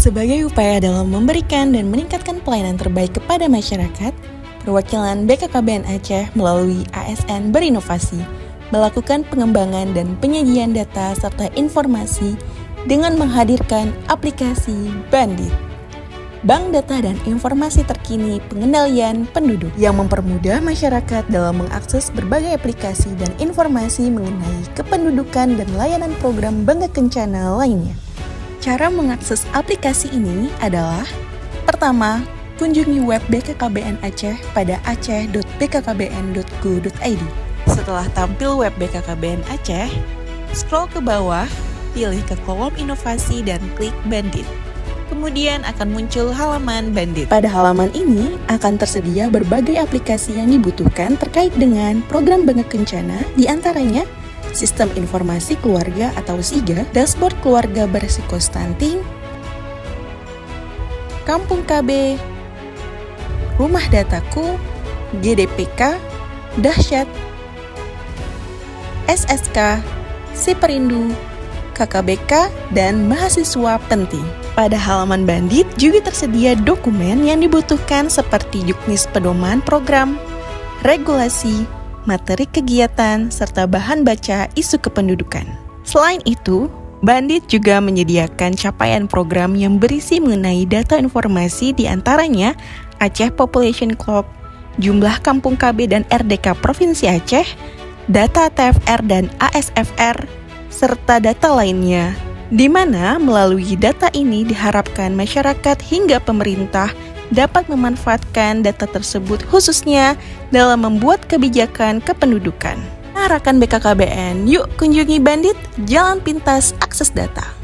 Sebagai upaya dalam memberikan dan meningkatkan pelayanan terbaik kepada masyarakat, perwakilan BKKBN Aceh melalui ASN Berinovasi melakukan pengembangan dan penyajian data serta informasi dengan menghadirkan aplikasi Bandit, Bank Data dan Informasi Terkini Pengendalian Penduduk yang mempermudah masyarakat dalam mengakses berbagai aplikasi dan informasi mengenai kependudukan dan layanan program Bangga Kencana lainnya. Cara mengakses aplikasi ini adalah: pertama, kunjungi web BKKBN Aceh pada aceh.bkkbn.go.id. Setelah tampil web BKKBN Aceh, scroll ke bawah, pilih ke kolom inovasi dan klik Bandit. Kemudian akan muncul halaman Bandit. Pada halaman ini akan tersedia berbagai aplikasi yang dibutuhkan terkait dengan program Bangga Kencana, diantaranya Sistem Informasi Keluarga atau SIGA, Dashboard Keluarga Beresiko Stunting, Kampung KB, Rumah Dataku, GDPK, Dahsyat, SSK, Siperindu, KKBK, dan Mahasiswa Penting. Pada halaman Bandit juga tersedia dokumen yang dibutuhkan seperti juknis pedoman program, regulasi, materi kegiatan, serta bahan baca isu kependudukan. Selain itu, Bandit juga menyediakan capaian program yang berisi mengenai data informasi diantaranya Aceh Population Clock, jumlah kampung KB dan RDK Provinsi Aceh, data TFR dan ASFR, serta data lainnya, di mana melalui data ini diharapkan masyarakat hingga pemerintah dapat memanfaatkan data tersebut khususnya dalam membuat kebijakan kependudukan. Rekan BKKBN, yuk kunjungi Bandit, jalan pintas akses data.